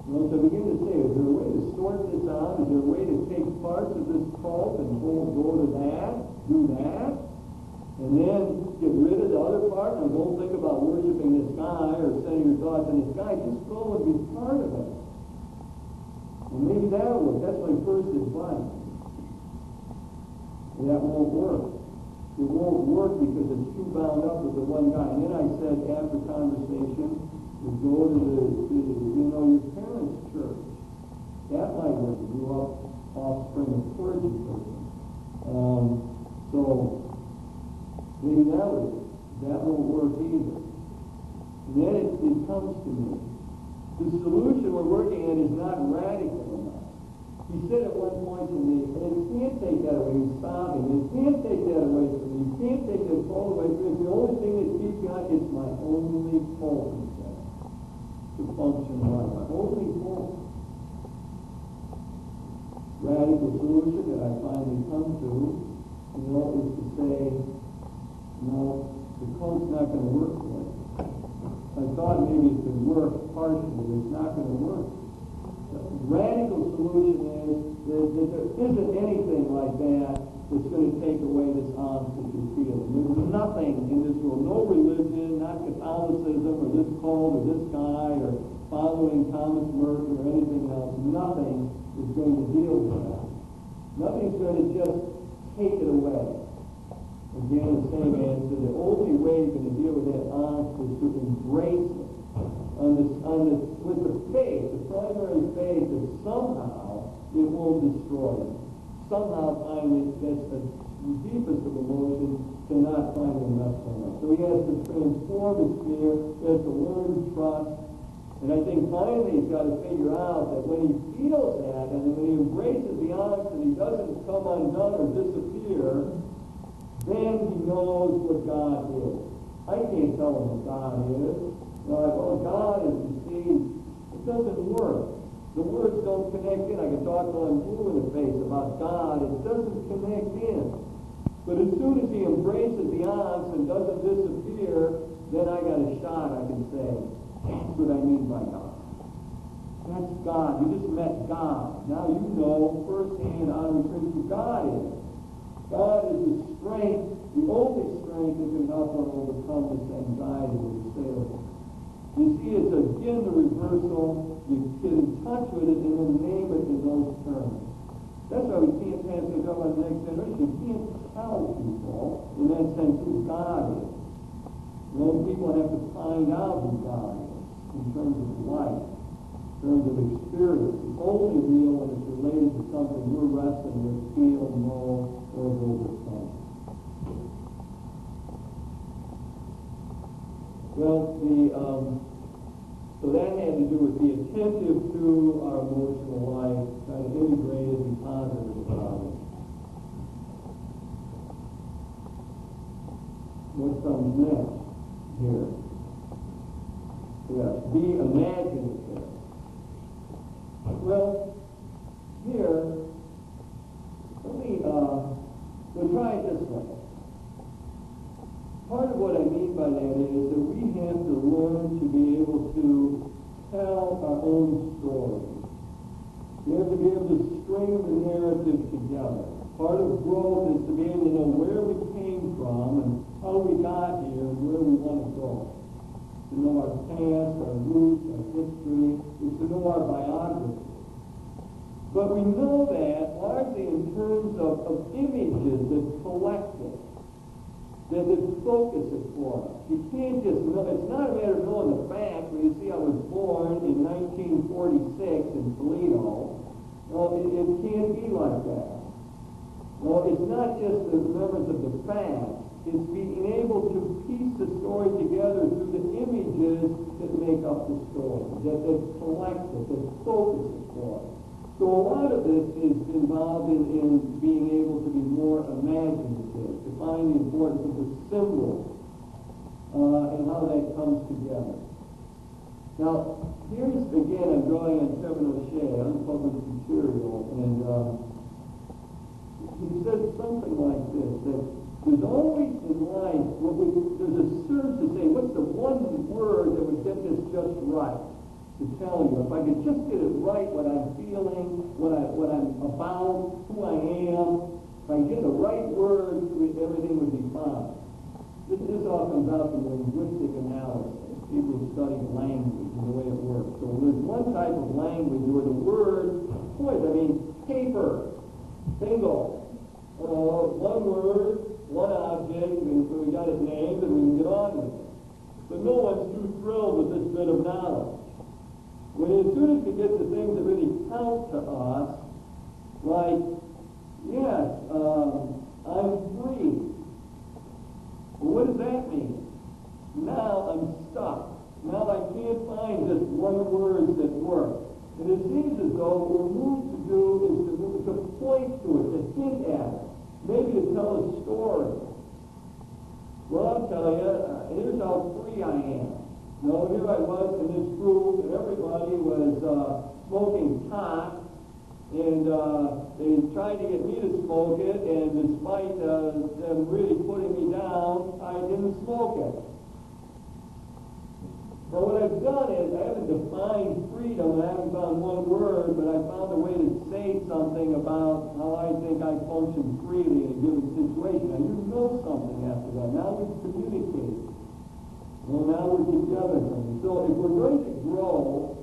So I begin to say, is there a way to sort this out? Is there a way to take parts of this cult and go to that, do that, and then get rid of the other part and don't think about worshiping this guy or setting your thoughts on this guy? Just go and be part of it. And maybe that'll work. That's my first advice. And that won't work. It won't work because it's too bound up with the one guy. And then I said after conversation, to go to your parents' church. That might work. You grew up offspring of clergy person. So maybe that won't work either. And then it comes to me. The solution we're working at is not radical enough. He said at one point to me, and you can't take that away. He's sobbing. You can't take that away from me. You can't take that call away from me. The only thing that keeps me on is my only hope, he said, to function right. My only hope. Radical solution that I finally come to, is to say, the cult's not going to work for you. I thought maybe it could work partially, but it's not going to work. The radical solution is that there isn't anything like that that's going to take away this angst that you're feeling. There's nothing in this world, no religion, not Catholicism or this cult or this guy or following Thomas Merton or anything else. Nothing is going to deal with that. Nothing's going to just take it away. Again, the same answer. The only way you're going to deal with that angst is to embrace it. With the faith, the primary faith that somehow it won't destroy you. Somehow finally that's the deepest of emotions cannot finally mess one up. So he has to transform his fear, he has to learn trust. And I think finally he's got to figure out that when he feels that and when he embraces the angst and he doesn't come undone or disappear, then he knows what God is. I can't tell him what God is. God is, you see, it doesn't work. The words don't connect in. I can talk till I'm blue in the face about God. It doesn't connect in. But as soon as he embraces the angst and doesn't disappear, then I got a shot. I can say, that's what I mean by God. That's God. You just met God. Now you know firsthand out of who God is. God is the strength, the only strength that can help one overcome this anxiety that assails us. You see, it's again the reversal. You get in touch with it and then name it in those terms. That's why we can't pass it up on the next generation. You can't tell people, in that sense, who God is. People have to find out who God is in terms of life, in terms of experience. It's only real when it's related to something we're wrestling with, feel, know, or overcome. Well, so that had to do with be attentive to our emotional life, try to integrate it, be positive about it. What comes next here? Yes, be imaginative. Well, here, we'll try it this way. Part of what I mean by that is that we have to learn to be able to tell our own stories. We have to be able to string the narrative together. Part of growth is to be able to know where we came from and how we got here and where we want to go. To know our past, our roots, our history, is to know our biography. But we know that largely in terms of images that collect it, that focus it for us. You can't just know. It's not a matter of knowing the fact. When you see I was born in 1946 in Toledo, no, it can't be like that. No, it's not just the remembrance of the fact. It's being able to piece the story together through the images that make up the story, that collect it, that focus it for us. So a lot of this is involved in being able to be more imaginative, to find the importance of the symbol and how that comes together. Now, here's, again, I'm drawing on Kevin O'Shea, unpublished material, and he said something like this, that there's always in life, there's a surge to say, what's the one word that would get this just right? To tell you, if I could just get it right, what I'm feeling, what I'm about, who I am, if I get the right words, everything would be fine. This all comes out from linguistic analysis. People who study language and the way it works. So there's one type of language where the words, paper, bingo. One word, one object, we got it named and we can get on with it. But no one's too thrilled with this bit of knowledge. When as soon as we get to things that really count to us, like, yes, I'm free. Well, what does that mean? Now I'm stuck. Now I can't find just one word that works. And it seems as though what we're moved to do is to point to it, to hint at it, maybe to tell a story. Well, I'll tell you, here's how free I am. No, here I was in this group, and everybody was smoking pot, and they tried to get me to smoke it, and despite them really putting me down, I didn't smoke it. But what I've done is I haven't defined freedom, I haven't found one word, but I found a way to say something about how I think I function freely in a given situation. Now, you know something after that. Now we've communicated. Well, now we're together. So if we're going to grow,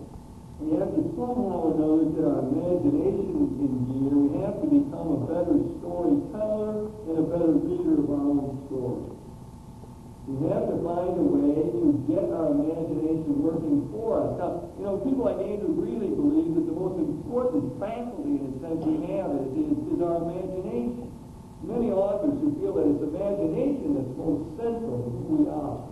we have to somehow or another get our imagination in gear. We have to become a better storyteller and a better reader of our own story. We have to find a way to get our imagination working for us. Now, people like Andrew really believe that the most important faculty, in a sense, we have is our imagination. Many authors who feel that it's imagination that's most central to who we are.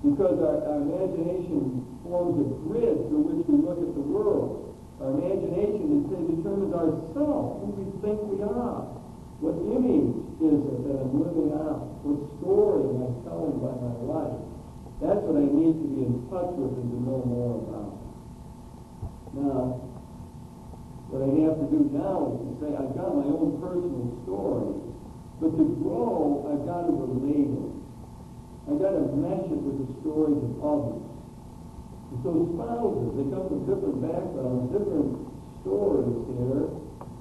Because our imagination forms a grid through which we look at the world. Our imagination determines ourselves, who we think we are. What image is it that I'm living out? What story am I telling by my life? That's what I need to be in touch with and to know more about. Now, what I have to do now is to say, I've got my own personal story, but to grow, I've got to relate it. I've got to mesh it with the stories of others. And so spouses, they come from different backgrounds, different stories here,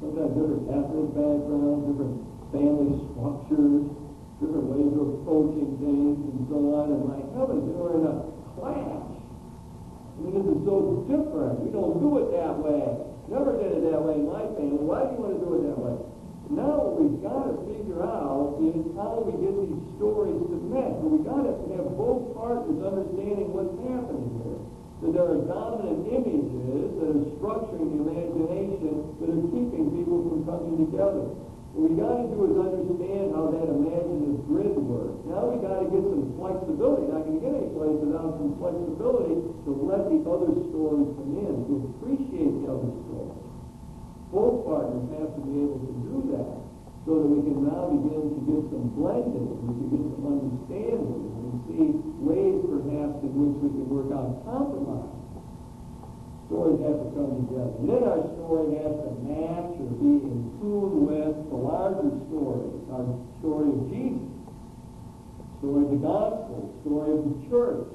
sometimes different ethnic backgrounds, different family structures, different ways of approaching things, and so on. And my heavens, we're in a clash. I mean, this is so different. We don't do it that way. Never did it that way in my family. Why do you want to do it that way? Now what we've got to figure out is how we get these stories to mesh. But we've got to have both partners understanding what's happening here. That there are dominant images that are structuring the imagination that are keeping people from coming together. What we got to do is understand how that imaginative grid works. Now we got to get some flexibility. Not going to get any place without some flexibility to let the other stories come in, to appreciate the other stories. Both partners have to be able to do that so that we can now begin to get some blending, we can get some understanding, and see ways perhaps in which we can work out compromise. Stories have to come together. And then our story has to match story of the gospel, story of the church.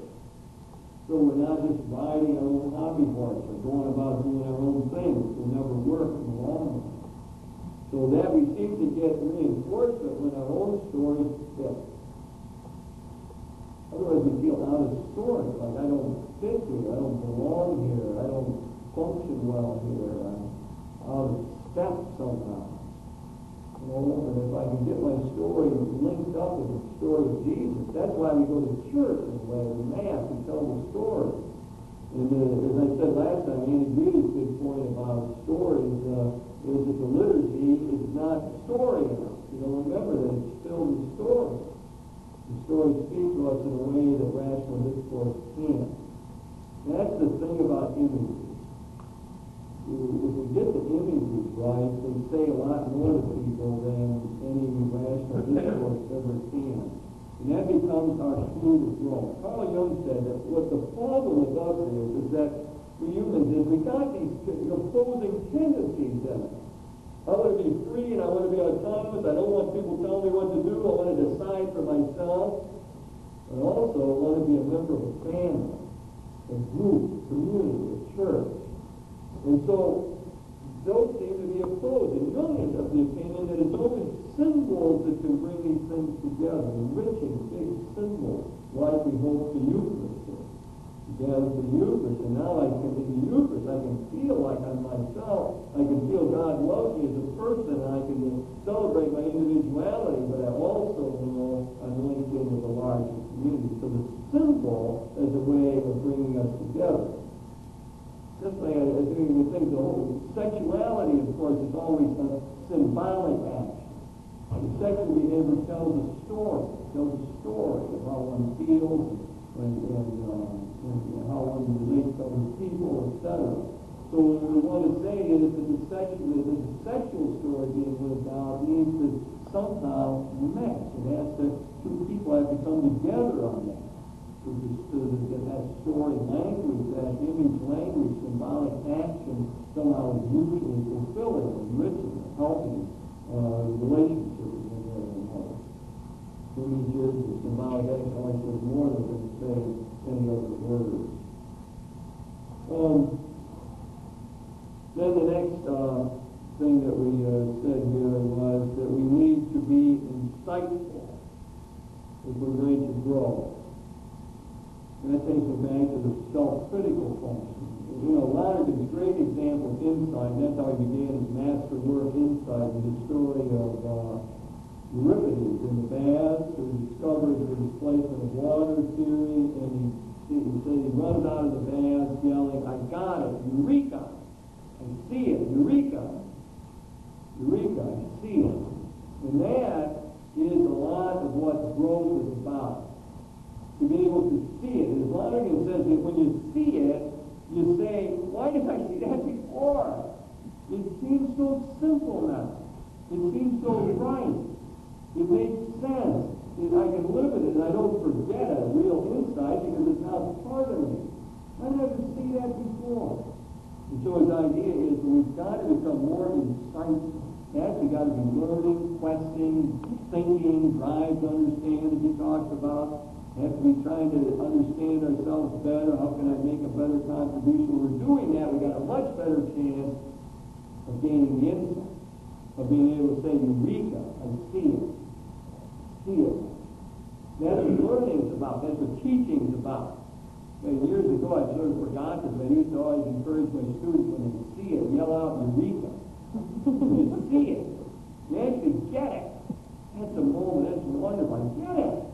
So we're not just riding our own hobby horse or going about doing our own things. We'll never work in the long run. So that we seem to get reinforcement when our own stories fit. Otherwise we feel out of sorts, like I don't fit here, I don't belong here, I don't function well here, I'm out of step somehow. You know, and if I can get my story linked up with the story of Jesus, that's why we go to church in a way, the Mass, we tell the story. And as I said last time, Andy Greeley's big point about stories is that the liturgy is not story enough. You know, remember that it's filled with stories. The stories speak to us in a way that rational discourse can't. That's the thing about imagery. If we get the images right, they say a lot more to people than any rational discourse ever can. And that becomes our clue to grow. Carl Jung said that what the problem with us is that we humans is we got these opposing tendencies in us. I want to be free and I want to be autonomous. I don't want people telling me what to do. I want to decide for myself. But also I want to be a member of a family, a group, a community, a church. And so those seem to be opposed. And Jung is of the opinion that it's only symbols that can bring these things together, enriching big symbols, like we hold the Eucharist is. You gather the Eucharist, and now I can, in the Eucharist, I can feel like I'm myself. I can feel God loves me as a person, and I can celebrate my individuality, but I also know I'm linked in with a larger community. So the symbol is a way of bringing us together. Just like I think we think the whole sexuality, of course, is always a symbolic action. The sexual behavior tells a story. It tells a story of how one feels and how one relates to other people, etc. So what we want to say is that the sexual story being lived out needs to somehow match. It has to, two people have to come together on that. That story language, that image language, symbolic action somehow is mutually fulfilling, enriching, helping relationships in one another. Images, the symbolic action always says more than can say any other words. Then the next thing that we said here was that we need to be insightful if we're going to grow. And that takes me back to the self-critical function. You know, Lonergan's great example of insight, and that's how he began his masterwork, Insight, in the story of Euripides in the baths, who discovers the displacement of water theory, and he runs out of the baths yelling, I got it, Eureka! I see it, Eureka! Eureka, I see it. And that is a lot of what growth is about. To be able to see it. And as Lonergan says that when you see it, you say, why did I see that before? It seems so simple now. It seems so right. It makes sense. I can live with it and I don't forget a real insight because it's now part of me. I never see that before. And so his idea is that we've got to become more insightful. We've got to be learning, questioning, thinking, drive to understand, as he talks about. We have to be trying to understand ourselves better. How can I make a better contribution? When we're doing that, we've got a much better chance of gaining the insight, of being able to say, Eureka, I see it. See it. That's what learning is about. That's what teaching is about. And years ago, I sort of forgot this, but I used to always encourage my students when they see it, yell out, Eureka. You see it. You actually get it. That's a moment. That's wonderful. I get it.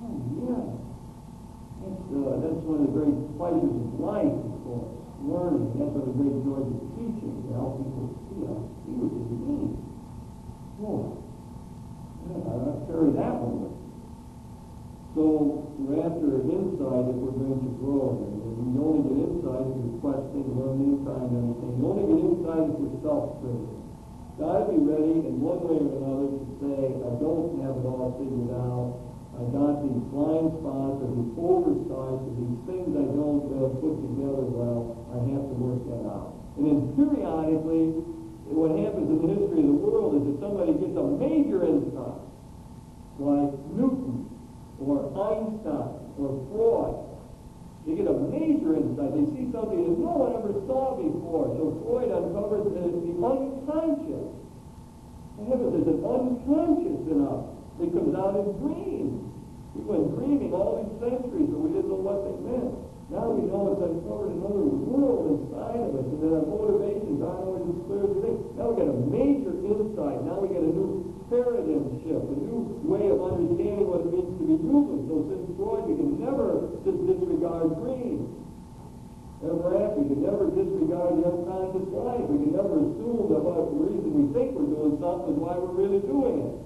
Oh, yeah. That's one of the great pleasures of life, of course. Learning. That's one of the great joys of teaching, to help people see what it means. Oh, yeah, I'll carry that one with me. So we're after insight if we're going to grow. And you only get insight if you're questioning, learning, trying to understand. You only get insight if you're self-critical. Got to be ready in one way or another to say, I don't have it all figured out. I got these blind spots or these oversights or these things I don't put together well. I have to work that out. And then periodically, what happens in the history of the world is that somebody gets a major insight, like Newton something that no one ever saw before. So Freud uncovers the unconscious. There's an unconscious in us that comes out in dreams. We've been dreaming all these centuries, but we didn't know what they meant. Now we know it's uncovered another world inside of us, and that our motivations aren't always as clear as we think. Now we get a major insight. Now we get a new paradigm shift, a new way of understanding what it means to be human. So since Freud, we can never just disregard dreams. Ever after, we can never disregard the unconscious life. We can never assume that the reason we think we're doing something is why we're really doing it.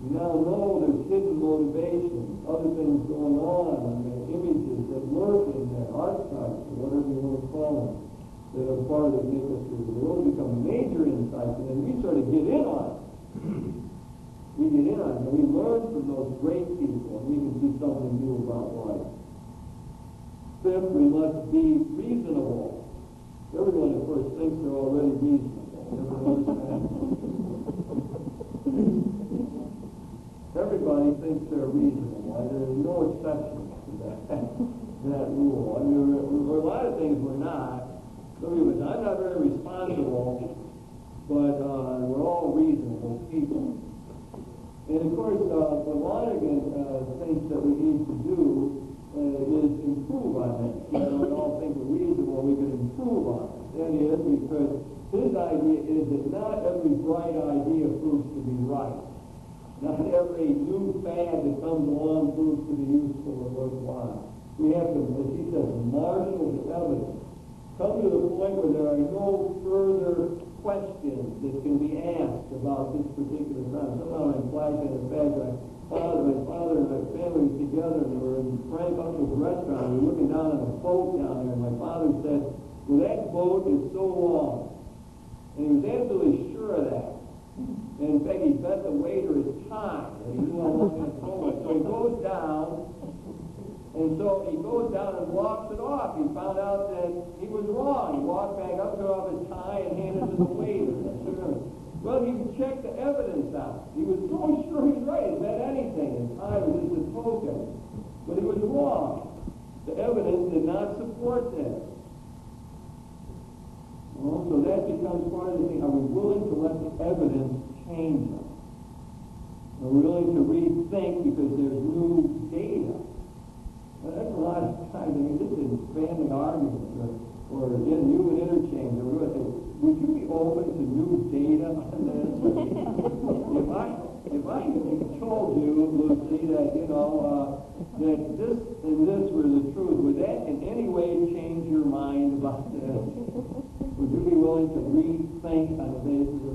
We now know there's hidden motivations, other things going on, images that lurk in there, archetypes, or whatever you want to call them, that are part of the mystery. Those become major insights, and then we sort of get in on it. We get in on it, and we learn from those great people, and we can see something new about life. Fifth, we must be reasonable. Everyone at first thinks they're already reasonable. Everyone understands? Everybody thinks they're reasonable. There's no exceptions to that rule. I mean, there are a lot of things we're not. I'm not very responsible, but we're all reasonable people. And of course, what Lonergan thinks that we need to do is improve on it. We all think we're reasonable, we can improve on it. That is because his idea is that not every bright idea proves to be right. Not every new fad that comes along proves to be useful or worthwhile. We have to, as he says, marshal the evidence. Come to the point where there are no further questions that can be asked about this particular crime. Somehow I'm flashing in the fact that my father and my family were together, and we were in Frank Uncle's restaurant. We were looking down on a boat down there, and my father said, "Well, that boat is so long." And he was absolutely sure of that. And in fact, he bet the waiter his time, and he knew how long that boat was. So he goes down, and walks it off. He found out that he was wrong. He walked back up, took off his tie, and handed it to the waiter. Well, he checked the evidence out. He was so sure he was right. He bet anything. His tie was just a token. But he was wrong. The evidence did not support that. Well, so that becomes part of the thing. Are we willing to let the evidence change us? Are we willing to rethink because there's new data? Well, that's a lot of times. I mean, this is family arguments or in human interchange. Would you be open to new data on this? If I told you, Lucy, that that this and this were the truth, would that in any way change your mind about this? Would you be willing to rethink on the basis of